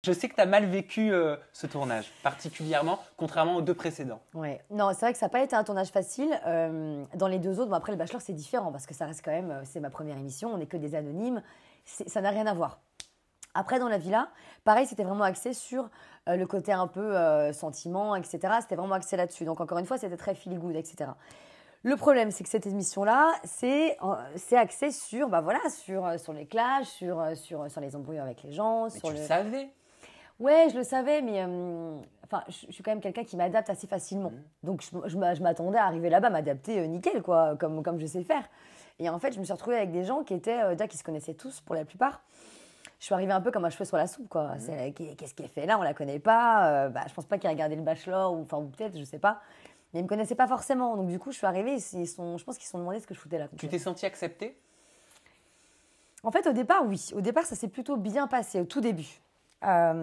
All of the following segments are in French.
Je sais que tu as mal vécu ce tournage, particulièrement, contrairement aux deux précédents. Ouais. Non, c'est vrai que ça n'a pas été un tournage facile. Dans les deux autres, bon, après le Bachelor, c'est différent parce que ça reste quand même, c'est ma première émission, on n'est que des anonymes, ça n'a rien à voir. Après, dans la villa, pareil, c'était vraiment axé sur le côté un peu sentiment, etc. C'était vraiment axé là-dessus. Donc, encore une fois, c'était très feel good, etc. Le problème, c'est que cette émission-là, c'est axé sur, bah voilà, sur les clashs, sur les embrouilles avec les gens. Mais tu le savais. Ouais, je le savais, mais enfin, je suis quand même quelqu'un qui m'adapte assez facilement. Donc, je m'attendais à arriver là-bas, m'adapter nickel, quoi, comme je sais faire. Et en fait, je me suis retrouvée avec des gens qui étaient, déjà, qui se connaissaient tous pour la plupart. Je suis arrivée un peu comme un cheveu sur la soupe, quoi. Qu'est-ce qu'elle fait là? On la connaît pas. Je pense pas qu'ils regardaient le Bachelor, ou peut-être, je sais pas. Mais ils me connaissaient pas forcément. Donc du coup, je suis arrivée. Je pense qu'ils se sont demandé ce que je foutais là. Tu t'es sentie acceptée? En fait, au départ, oui. Au départ, ça s'est plutôt bien passé, au tout début. À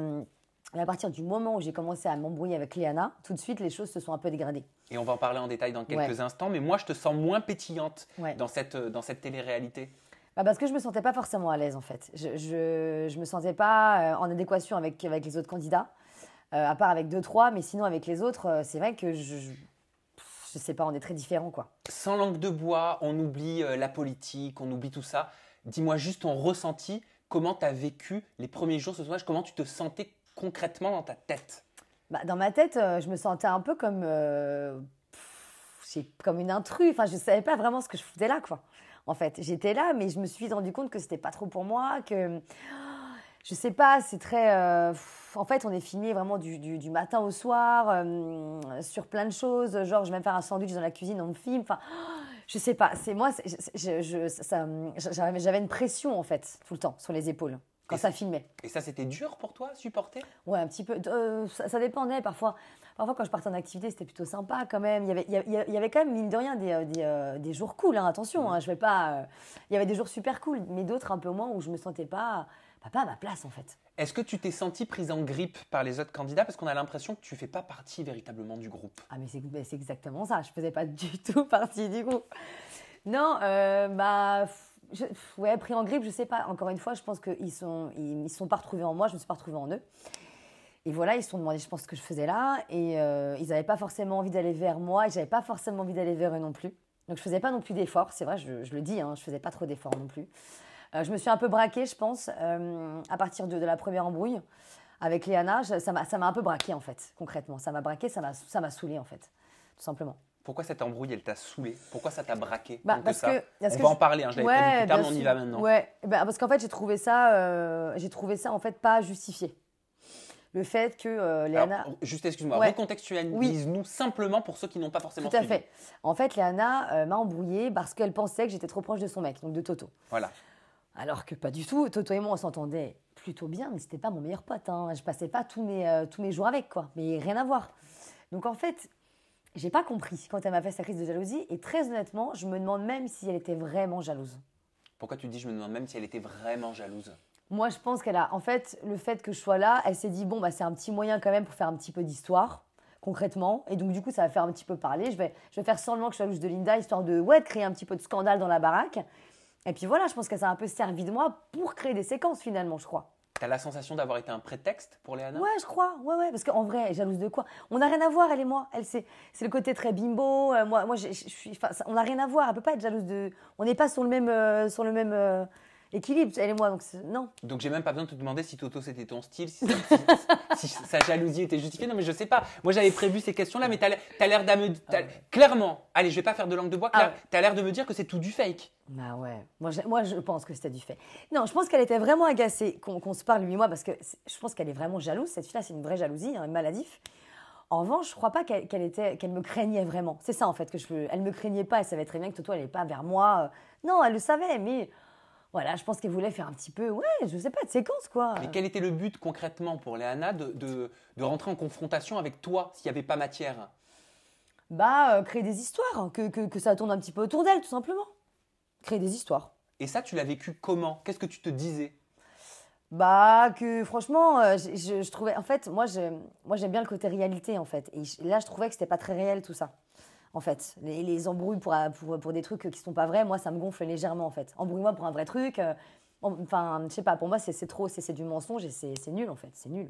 partir du moment où j'ai commencé à m'embrouiller avec Léana, tout de suite, les choses se sont un peu dégradées. Et on va en parler en détail dans quelques instants. Mais moi, je te sens moins pétillante dans cette télé-réalité. Parce que je me sentais pas forcément à l'aise en fait. Je me sentais pas en adéquation avec les autres candidats, à part avec 2-3, mais sinon avec les autres, c'est vrai que je sais pas, on est très différents quoi. Sans langue de bois, on oublie la politique, on oublie tout ça. Dis-moi juste ton ressenti, comment tu as vécu les premiers jours ce tournage, comment tu te sentais concrètement dans ta tête? Dans ma tête, je me sentais un peu comme une intruse. Enfin, je savais pas vraiment ce que je foutais là quoi. En fait, j'étais là, mais je me suis rendu compte que c'était pas trop pour moi, que je sais pas, c'est très. En fait, on est filmé vraiment du matin au soir sur plein de choses. Genre, je vais même faire un sandwich dans la cuisine, on me filme. Enfin, je sais pas. C'est moi, j'avais une pression en fait tout le temps sur les épaules quand ça filmait. Et ça, c'était dur pour toi à supporter? Ouais, un petit peu. Ça dépendait parfois. Parfois, quand je partais en activité, c'était plutôt sympa quand même. Il y avait quand même, mine de rien, des jours cool. Hein, attention, hein, je vais pas. Il y avait des jours super cool, mais d'autres un peu moins où je me sentais pas à ma place en fait. Est-ce que tu t'es sentie prise en grippe par les autres candidats parce qu'on a l'impression que tu fais pas partie véritablement du groupe? Ah mais c'est exactement ça. Je faisais pas du tout partie du groupe. Non, ouais, pris en grippe, je sais pas. Encore une fois, je pense qu'ils sont pas retrouvés en moi. Je me suis pas retrouvée en eux. Et voilà, ils se sont demandé, je pense, ce que je faisais là. Et ils n'avaient pas forcément envie d'aller vers moi. Et j'avais pas forcément envie d'aller vers eux non plus. Donc, je faisais pas non plus d'efforts. C'est vrai, je le dis, hein, je faisais pas trop d'efforts non plus. Je me suis un peu braquée, je pense, à partir de la première embrouille avec Léana. Ça m'a un peu braquée, en fait, concrètement. Ça m'a braquée, ça m'a saoulée, en fait, tout simplement. Pourquoi cette embrouille, elle t'a saoulée? Pourquoi ça t'a braqué? On va en parler, hein, je l'avais prévu plus tard, mais on y va maintenant. Ouais, parce qu'en fait, j'ai trouvé ça en fait pas justifié. Le fait que Léana… Alors, juste excuse-moi, recontextualise-nous simplement pour ceux qui n'ont pas forcément suivi. Tout à fait. En fait, Léana m'a embrouillée parce qu'elle pensait que j'étais trop proche de son mec, donc de Toto. Voilà. Alors que pas du tout. Toto et moi, on s'entendait plutôt bien, mais c'était pas mon meilleur pote. Hein. Je passais pas tous mes jours avec, quoi. Mais rien à voir. Donc en fait, j'ai pas compris quand elle m'a fait sa crise de jalousie. Et très honnêtement, je me demande même si elle était vraiment jalouse. Pourquoi tu dis je me demande même si elle était vraiment jalouse? Moi, je pense qu'elle a… En fait, le fait que je sois là, elle s'est dit, bon, c'est un petit moyen quand même pour faire un petit peu d'histoire, concrètement. Et donc, du coup, ça va faire un petit peu parler. Je vais faire semblant que je suis jalouse de Linda, histoire de créer un petit peu de scandale dans la baraque. Et puis voilà, je pense qu'elle s'est un peu servi de moi pour créer des séquences, finalement, je crois. T'as la sensation d'avoir été un prétexte pour Léana? Ouais, je crois. Ouais. Parce qu'en vrai, elle est jalouse de quoi? On n'a rien à voir, elle et moi. Elle, c'est le côté très bimbo. Moi, on n'a rien à voir. Elle peut pas être jalouse de… On n'est pas sur le même équilibre, elle et moi, donc non. Donc j'ai même pas besoin de te demander si Toto c'était ton style, si sa jalousie était justifiée. Non mais je sais pas. Moi j'avais prévu ces questions-là, mais t'as l'air clairement, allez je vais pas faire de langue de bois, t'as l'air de me dire que c'est tout du fake. Bah ouais, moi je pense que c'était du fake. Non, je pense qu'elle était vraiment agacée qu'on se parle lui et moi, parce que je pense qu'elle est vraiment jalouse. Cette fille-là, c'est une vraie jalousie, un maladif. En revanche, je crois pas qu'elle me craignait vraiment. C'est ça en fait, elle me craignait pas, elle savait très bien que Toto n'allait pas vers moi. Non, elle le savait, mais… Voilà, je pense qu'elle voulait faire un petit peu, je sais pas, de séquence, quoi. Mais quel était le but concrètement pour Léana de rentrer en confrontation avec toi s'il n'y avait pas matière? Créer des histoires, que ça tourne un petit peu autour d'elle, tout simplement. Créer des histoires. Et ça, tu l'as vécu comment? Qu'est-ce que tu te disais? Que franchement, je trouvais… En fait, moi, j'aime bien le côté réalité, en fait. Et là, je trouvais que c'était pas très réel, tout ça. En fait, les embrouilles pour des trucs qui ne sont pas vrais, moi, ça me gonfle légèrement, en fait. Embrouille-moi pour un vrai truc. Enfin, je sais pas, pour moi, c'est trop, c'est du mensonge et c'est nul, en fait. C'est nul.